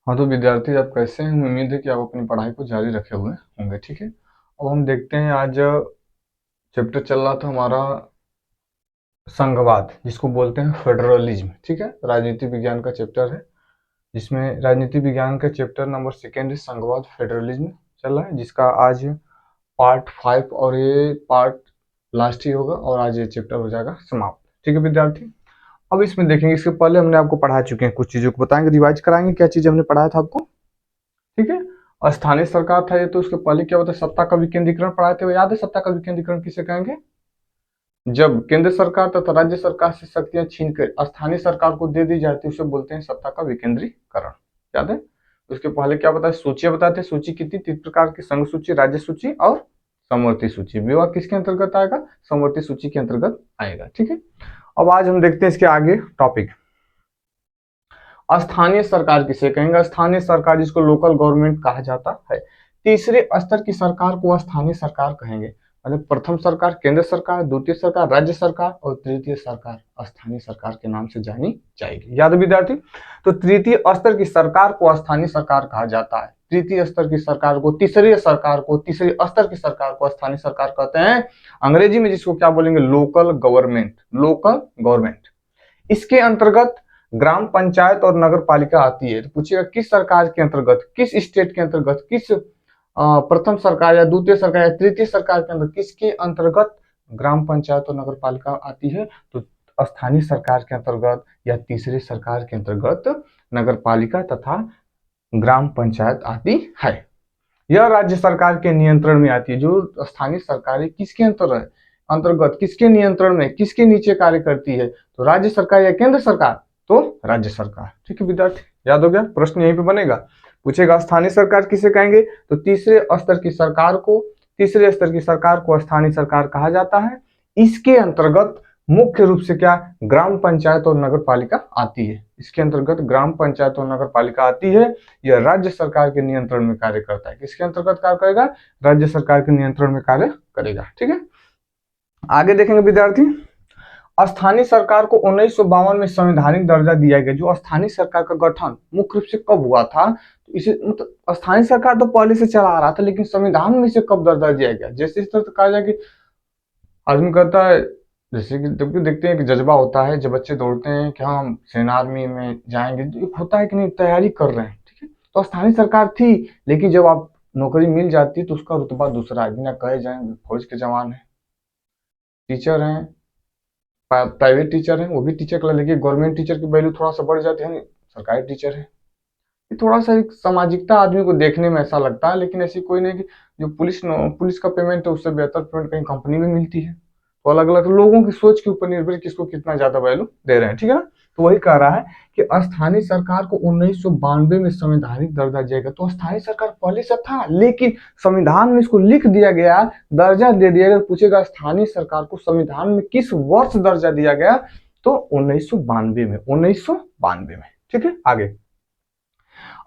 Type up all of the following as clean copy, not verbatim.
हाँ तो विद्यार्थी आप कैसे हैं? उम्मीद है कि आप अपनी पढ़ाई को जारी रखे हुए होंगे। ठीक है, अब हम देखते हैं। आज चैप्टर चल रहा था हमारा संघवाद, जिसको बोलते हैं फेडरलिज्म। ठीक है, राजनीति विज्ञान का चैप्टर है, जिसमें राजनीति विज्ञान का चैप्टर नंबर 2 है, संघवाद फेडरलिज्म चल रहा है, जिसका आज पार्ट 5 और ये पार्ट लास्ट ही होगा और आज ये चैप्टर हो जाएगा समाप्त। ठीक है विद्यार्थी, अब इसमें देखेंगे। इसके पहले हमने आपको पढ़ा चुके हैं, कुछ चीजों को बताएंगे, रिवाइज कराएंगे क्या चीजें हमने पढ़ाया था आपको। ठीक है, स्थानीय सरकार था ये, तो उसके पहले क्या होता है, सत्ता का विकेंद्रीकरण पढ़ाए थे। वो याद है, सत्ता का विकेंद्रीकरण किसे कहेंगे? जब केंद्र सरकार तथा राज्य सरकार से शक्तियां छीनकर स्थानीय सरकार को दे दी जाती है, उसे बोलते हैं सत्ता का विकेंद्रीकरण। याद है? उसके पहले क्या बताया, सूचियां बताते हैं। सूची कितनी? 3 प्रकार की, संघ सूची, राज्य सूची और समवर्ती सूची। विवाह किसके अंतर्गत आएगा? समवर्ती सूची के अंतर्गत आएगा। ठीक है, अब आज हम देखते हैं इसके आगे टॉपिक। स्थानीय सरकार किसे कहेंगे? स्थानीय सरकार, जिसको लोकल गवर्नमेंट कहा जाता है। तीसरे स्तर की सरकार को स्थानीय सरकार कहेंगे। मतलब प्रथम सरकार केंद्र सरकार, द्वितीय सरकार राज्य सरकार और तृतीय सरकार स्थानीय सरकार के नाम से जानी जाएगी। याद है विद्यार्थी? तो तृतीय स्तर की सरकार को स्थानीय सरकार कहा जाता है। तृतीय स्तर की सरकार को, तीसरे स्तर की सरकार को स्थानीय सरकार कहते हैं। अंग्रेजी में जिसको क्या बोलेंगे? Local government. Local government. इसके अंतर्गत ग्राम पंचायत और नगर पालिका आती है। तो पूछिएगा किस सरकार के अंतर्गत, किस स्टेट के अंतर्गत, किस प्रथम सरकार या द्वितीय सरकार या तृतीय सरकार के अंदर किसके अंतर्गत ग्राम पंचायत और नगर पालिका आती है? तो स्थानीय सरकार के अंतर्गत या तीसरे सरकार के अंतर्गत नगर पालिका तथा ग्राम पंचायत आती है। यह राज्य सरकार के नियंत्रण में आती है। जो स्थानीय सरकारें किसके अंतर्गत, किसके नियंत्रण में, किसके नीचे कार्य करती है? तो राज्य सरकार या केंद्र सरकार? तो राज्य सरकार। ठीक है विद्यार्थी, याद हो गया? प्रश्न यहीं पे बनेगा, पूछेगा स्थानीय सरकार किसे कहेंगे? तो तीसरे स्तर की सरकार को स्थानीय सरकार कहा जाता है। इसके अंतर्गत मुख्य रूप से क्या, ग्राम पंचायत और नगर पालिका आती है। इसके अंतर्गत ग्राम पंचायत और नगर पालिका आती है। यह राज्य सरकार के नियंत्रण में कार्य करता है। किसके अंतर्गत कार्य करेगा? राज्य सरकार के नियंत्रण में कार्य करेगा। ठीक है, आगे देखेंगे विद्यार्थी। स्थानीय सरकार को 1952 में संवैधानिक दर्जा दिया गया। जो स्थानीय सरकार का गठन मुख्य रूप से कब हुआ था? तो इसे मतलब स्थानीय सरकार तो पहले से चला आ रहा था, लेकिन संविधान में इसे कब दर्जा दिया गया? जैसे इस तरह कहा जाए कि आदमी कहता है, जैसे कि जब भी देखते हैं कि जज्बा होता है, जब बच्चे दौड़ते हैं कि हम सेना आर्मी में जाएंगे, तो एक होता है कि नहीं, तैयारी कर रहे हैं। ठीक है, तो स्थानीय सरकार थी, लेकिन जब आप नौकरी मिल जाती है तो उसका रुतबा दूसरा है। बिना कहे जाए फौज के जवान है, टीचर हैं, प्राइवेट टीचर हैं, वो भी टीचर का, लेकिन गवर्नमेंट टीचर की वैल्यू थोड़ा सा बढ़ जाती है, सरकारी टीचर है। ये थोड़ा सा एक सामाजिकता आदमी को देखने में ऐसा लगता है, लेकिन ऐसी कोई नहीं कि जो पुलिस का पेमेंट है उससे बेहतर पेमेंट कहीं कंपनी में मिलती है। तो अलग अलग लोगों की सोच के ऊपर निर्भर किसको कितना ज्यादा वैल्यू दे रहे हैं। ठीक है ना? तो वही कह रहा है कि स्थानीय सरकार को 1992 में संवैधानिक दर्जा दिया गया। तो स्थानीय सरकार पहले से था, लेकिन संविधान में इसको लिख दिया गया, दर्जा दे दिया गया। पूछेगा स्थानीय सरकार को संविधान में किस वर्ष दर्जा दिया गया? तो 1992 में, 1992 में। ठीक है, आगे।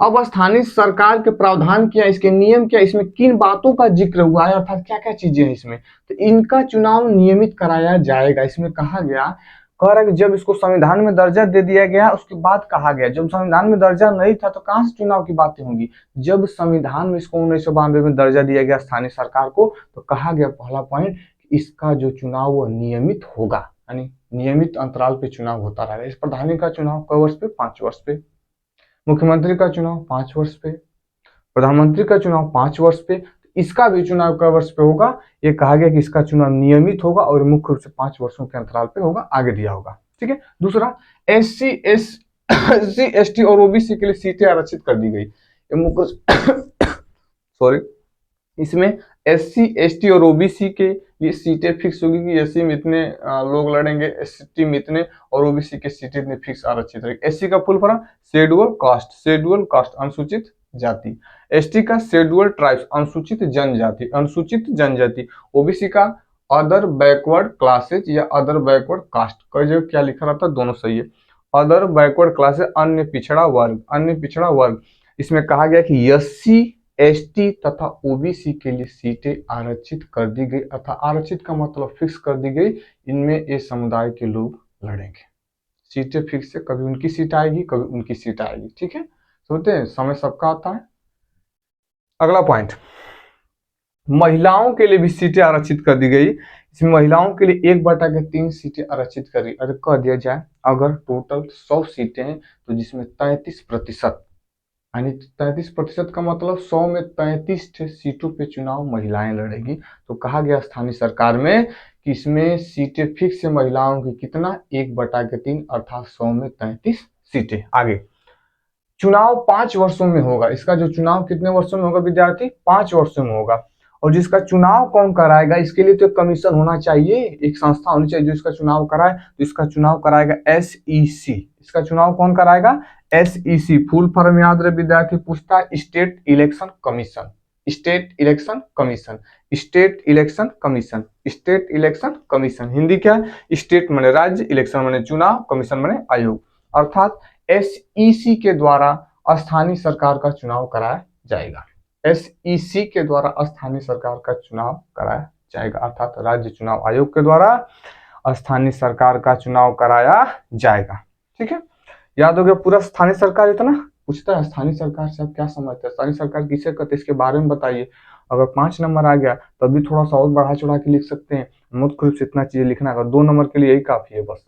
अब स्थानीय सरकार के प्रावधान क्या, इसके नियम क्या, इसमें किन बातों का जिक्र हुआ है, अर्थात क्या क्या चीजें हैं इसमें? तो इनका चुनाव नियमित कराया जाएगा। इसमें कहा गया, कह रहा है कि जब इसको संविधान में दर्जा दे दिया गया, उसके बाद कहा गया जब संविधान में दर्जा नहीं था तो कहां से चुनाव की बातें होंगी? जब संविधान में इसको 1992 में दर्जा दिया गया स्थानीय सरकार को, तो कहा गया पहला पॉइंट, इसका जो चुनाव वो नियमित होगा, यानी नियमित अंतराल पे चुनाव होता रहेगा। इस प्रधानी का चुनाव क वर्ष पे? 5 वर्ष पे। मुख्यमंत्री का चुनाव 5 वर्ष पे। प्रधानमंत्री का चुनाव 5 वर्ष पे। इसका भी चुनाव कई वर्ष पे होगा? ये कहा गया कि इसका चुनाव नियमित होगा और मुख्य रूप से 5 वर्षों के अंतराल पे होगा। आगे दिया होगा। ठीक है, दूसरा, एससी एसटी और ओबीसी के लिए सीटें आरक्षित कर दी गई। सॉरी, इसमें एससी एसटी और ओबीसी के लिए सीटें फिक्स होगी कि एससी में इतने लोग लड़ेंगे, एसटी में इतने, और ओबीसी के सीटें इतने फिक्स आरक्षित रहेगी। एससी का फुल फॉर्म शेड्यूल कास्ट अनुसूचित जाति। एसटी का शेड्यूल ट्राइब्स अनुसूचित जनजाति। ओबीसी का अदर बैकवर्ड क्लासेज या अदर बैकवर्ड कास्ट। कई जगह क्या लिखा रहता है, दोनों सही है। अदर बैकवर्ड क्लासेज अन्य पिछड़ा वर्ग। इसमें कहा गया कि एससी एसटी तथा ओबीसी के लिए सीटें आरक्षित कर दी गई, अर्थात आरक्षित का मतलब फिक्स कर दी गई। इनमें ये समुदाय के लोग लड़ेंगे। सीटें फिक्स है, कभी उनकी सीट आएगी, कभी उनकी सीट आएगी। ठीक है, सोचते हैं समय सबका आता है। अगला पॉइंट, महिलाओं के लिए भी सीटें आरक्षित कर दी गई। इसमें महिलाओं के लिए 1/3 सीटें आरक्षित कर दिया जाए। अगर टोटल 100 सीटें हैं तो जिसमें 33%, यानी 33% का मतलब 100 में 33 सीटों पे चुनाव महिलाएं लड़ेगी। तो कहा गया स्थानीय सरकार में कि इसमें सीटें फिक्स है महिलाओं की कितना, 1/3 अर्थात 100 में 33 सीटें। आगे, चुनाव 5 वर्षों में होगा। इसका जो चुनाव कितने वर्षों में होगा विद्यार्थी, 5 वर्षों में होगा। और जिसका चुनाव कौन कराएगा, इसके लिए तो एक कमीशन होना चाहिए, एक संस्था होनी चाहिए जो इसका चुनाव कराए। तो इसका चुनाव कराएगा SEC। इसका चुनाव कौन कराएगा, SEC। फुल फॉर्म याद रहे विद्यार्थी, पूछता है state election commission. State election commission, state election commission, state election commission. Hindi क्या है, स्टेट माने राज्य, इलेक्शन माने चुनाव, कमीशन माने आयोग। अर्थात SEC के द्वारा स्थानीय सरकार का चुनाव कराया जाएगा। SEC के द्वारा स्थानीय सरकार का चुनाव कराया जाएगा, अर्थात राज्य चुनाव आयोग के द्वारा स्थानीय सरकार का चुनाव कराया जाएगा। ठीक है, याद हो गया पूरा स्थानीय सरकार इतना। पूछता है स्थानीय सरकार से आप क्या समझते हैं, स्थानीय सरकार किसे कहते हैं, इसके बारे में बताइए। अगर 5 नंबर आ गया तब भी थोड़ा सा और बढ़ा चढ़ा के लिख सकते हैं, मुख्य रूप से इतना चीजें लिखना है। 2 नंबर के लिए यही काफी है बस।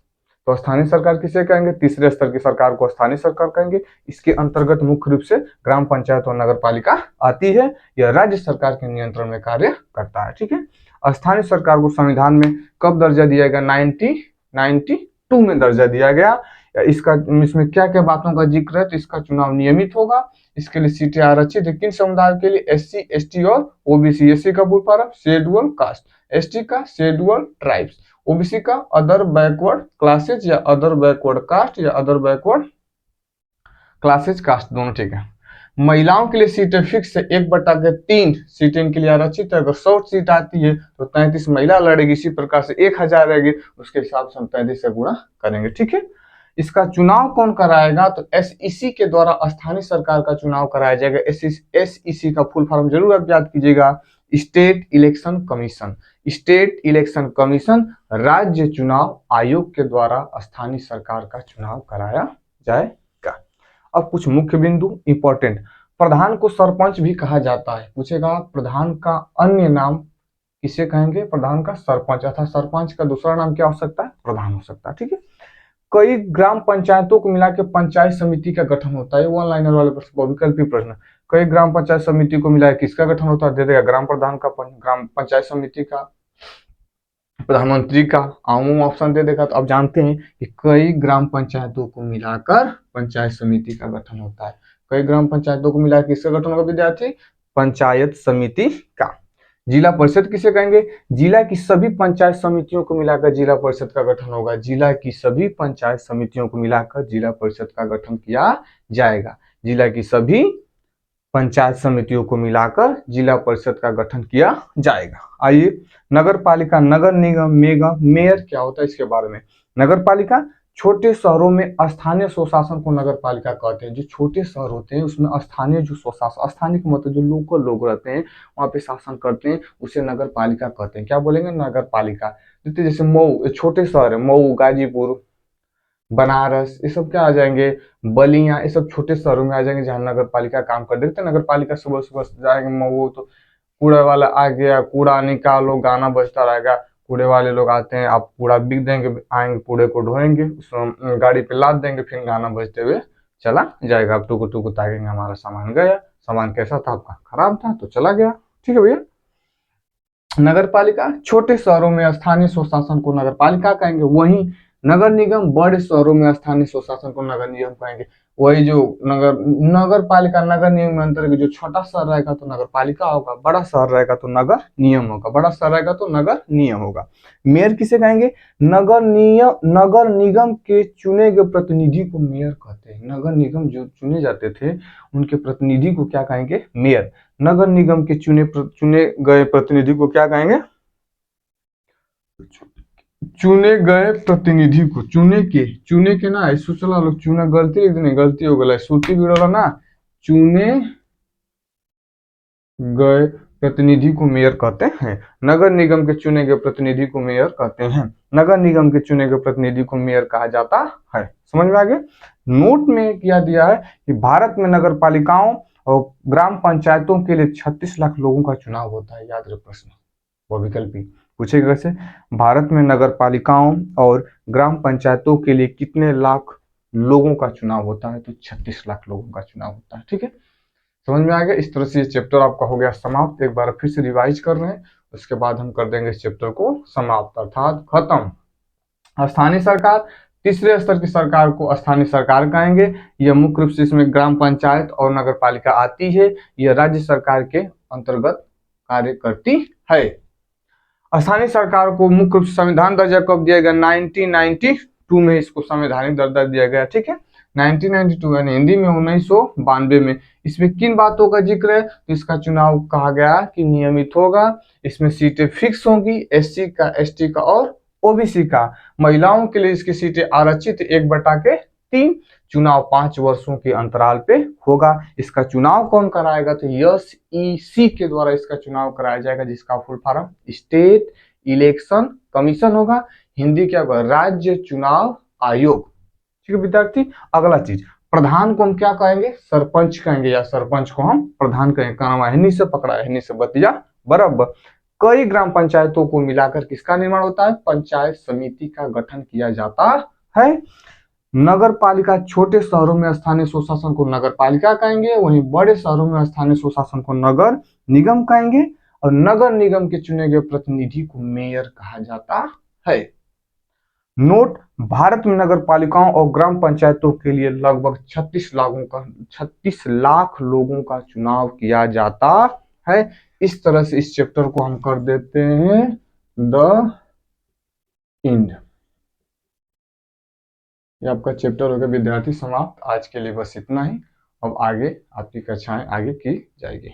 तो स्थानीय सरकार किसे कहेंगे, तीसरे स्तर की सरकार को स्थानीय सरकार कहेंगे। इसके अंतर्गत मुख्य रूप से ग्राम पंचायत और नगर पालिका आती है। यह राज्य सरकार के नियंत्रण में कार्य करता है। ठीक है, स्थानीय सरकार को संविधान में कब दर्जा दिया गया, 1992 में दर्जा दिया गया। इसमें क्या क्या बातों का जिक्र है, तो इसका चुनाव नियमित होगा। इसके लिए सीटें आरक्षित है किन समुदाय के लिए, SC ST और OBC। SC का full form schedule caste, ST का शेड्यूल ट्राइब्स, OBC का अदर बैकवर्ड क्लासेज या अदर बैकवर्ड कास्ट या अदर बैकवर्ड क्लासेज कास्ट, दोनों ठीक है। महिलाओं के लिए सीटें फिक्स है, 1/3 सीटें इनके लिए आरक्षित है। अगर 100 सीट आती है तो 33 महिला लड़ेगी। इसी प्रकार से 1000 रहेगी, उसके हिसाब से हम 33 से गुणा करेंगे। ठीक है, इसका चुनाव कौन कराएगा, तो SEC के द्वारा स्थानीय सरकार का चुनाव कराया जाएगा। SEC का फुल फॉर्म जरूर आप याद कीजिएगा, state election commission. State election commission राज्य चुनाव आयोग के द्वारा स्थानीय सरकार का चुनाव कराया जाएगा। अब कुछ मुख्य बिंदु इंपॉर्टेंट, प्रधान को सरपंच भी कहा जाता है। पूछेगा प्रधान का अन्य नाम किसे कहेंगे, प्रधान का सरपंच, अर्थात सरपंच का दूसरा नाम क्या हो सकता है, प्रधान हो सकता है। ठीक है, कई ग्राम पंचायतों को मिला के पंचायत समिति का गठन होता है। वन लाइनर वाले बहुविकल्पी प्रश्न, कई ग्राम पंचायत समिति को मिला किसका गठन होता है, दे देगा ग्राम प्रधान का, ग्राम पंचायत समिति का, प्रधानमंत्री का, आम ऑप्शन दे देगा। तो आप जानते हैं कि कई ग्राम पंचायतों को मिलाकर पंचायत समिति का गठन होता है। कई ग्राम पंचायतों को मिलाकर किसका गठन होगा विद्यार्थी, पंचायत समिति का। जिला परिषद किसे कहेंगे, जिला की सभी पंचायत समितियों को मिलाकर जिला परिषद का गठन होगा। जिला की सभी पंचायत समितियों को मिलाकर जिला परिषद का गठन किया जाएगा। जिला की सभी पंचायत समितियों को मिलाकर जिला परिषद का गठन किया जाएगा। आइए, नगर पालिका, नगर निगम, मेयर क्या होता है इसके बारे में। नगर पालिका छोटे शहरों में स्थानीय स्वशासन को नगर पालिका कहते हैं। जो छोटे शहर होते हैं उसमें स्थानीय जो स्वशासन, स्थानीय का मतलब जो लोकल लोग रहते हैं वहां पे शासन करते हैं, उसे नगर पालिका कहते हैं। क्या बोलेंगे, नगर पालिका। जैसे मऊ, छोटे शहर है, मऊ, गाजीपुर, बनारस, ये सब क्या आ जाएंगे, बलिया, ये सब छोटे शहरों में आ जाएंगे जहाँ नगर पालिका काम कर देते हैं। नगर पालिका सुबह सुबह जाएंगे मऊ तो कूड़ा वाला आ गया, कूड़ा निकालो, गाना बजता रहेगा, कूड़े वाले लोग आते हैं, आप कूड़ा बिक देंगे, आएंगे कूड़े को ढोएंगे, उसमें गाड़ी पे लाद देंगे, फिर गाना बजते हुए चला जाएगा। आप टुकु टुकु ताकेंगे, हमारा सामान गया। सामान कैसा था आपका, खराब था तो चला गया। ठीक है भैया, नगर पालिका छोटे शहरों में स्थानीय स्वशासन को नगर पालिका कहेंगे। वहीं नगर निगम बड़े शहरों में स्थानीय स्वशासन को नगर निगम कहेंगे। वही जो नगर पालिका नगर निगम में अंतर है, जो छोटा शहर रहेगा तो नगर पालिका होगा, बड़ा शहर रहेगा तो नगर नियम होगा, बड़ा शहर रहेगा तो नगर नियम होगा। मेयर किसे कहेंगे, नगर निगम के चुने गए प्रतिनिधि को मेयर कहते हैं। नगर निगम जो चुने जाते थे उनके प्रतिनिधि को क्या कहेंगे, मेयर। नगर निगम के चुने गए प्रतिनिधि को क्या कहेंगे, चुने गए प्रतिनिधि को, चुने के ना सोचला लोग चुना गलती लिख देने, गलती हो गया, श्रुति बिगड़ला ना, चुने गए प्रतिनिधि को मेयर कहते हैं। नगर निगम के चुने गए प्रतिनिधि को मेयर कहते हैं। नगर निगम के चुने गए प्रतिनिधि को मेयर कहा जाता है। समझ में आ गया। नोट में किया दिया है कि भारत में नगर पालिकाओं और ग्राम पंचायतों के लिए 36 लाख लोगों का चुनाव होता है। याद रहे प्रश्न, वो विकल्पी पूछेगा कैसे। भारत में नगर पालिकाओं और ग्राम पंचायतों के लिए कितने लाख लोगों का चुनाव होता है, तो 36 लाख लोगों का चुनाव होता है। ठीक है, समझ में आ गया। इस तरह से ये चैप्टर आपका हो गया समाप्त। एक बार फिर से रिवाइज कर रहे हैं, उसके बाद हम कर देंगे इस चैप्टर को समाप्त अर्थात खत्म। स्थानीय सरकार, तीसरे स्तर की सरकार को स्थानीय सरकार कहेंगे। यह मुख्य रूप से इसमें ग्राम पंचायत और नगर पालिका आती है। यह राज्य सरकार के अंतर्गत कार्य करती है। स्थानीय सरकार को मुख्य रूप से संविधान दर्जा कब दिया गया, 1992 में इसको संवैधानिक दर्जा दिया गया। ठीक है, 1992 यानी हिंदी में 1992 में। इसमें किन बातों का जिक्र है, तो इसका चुनाव कहा गया कि नियमित होगा। इसमें सीटें फिक्स होंगी, एससी का, एसटी का और ओबीसी का। महिलाओं के लिए इसकी सीटें आरक्षित 1/3। चुनाव 5 वर्षों के अंतराल पे होगा। इसका चुनाव कौन कराएगा, तो एसईसी के द्वारा इसका चुनाव कराया जाएगा, जिसका full form state election commission होगा। हिंदी क्या होगा, राज्य चुनाव आयोग। ठीक है विद्यार्थी, अगला चीज, प्रधान को हम क्या कहेंगे, सरपंच कहेंगे, या सरपंच को हम प्रधान कहेंगे। काम हिन्नी से पकड़ा, हिन्नी से बतिया बराबर। कई ग्राम पंचायतों को मिलाकर किसका निर्माण होता है, पंचायत समिति का गठन किया जाता है। नगर पालिका, छोटे शहरों में स्थानीय स्वशासन को नगर पालिका कहेंगे, वहीं बड़े शहरों में स्थानीय स्वशासन को नगर निगम कहेंगे। और नगर निगम के चुने गए प्रतिनिधि को मेयर कहा जाता है। नोट, भारत में नगर पालिकाओं और ग्राम पंचायतों के लिए लगभग 36 लाख लोगों का चुनाव किया जाता है। इस तरह से इस चैप्टर को हम कर देते हैं द एंड। ये आपका चैप्टर हो गया विद्यार्थी समाप्त। आज के लिए बस इतना ही। अब आगे आपकी कक्षाएं आगे की जाएगी।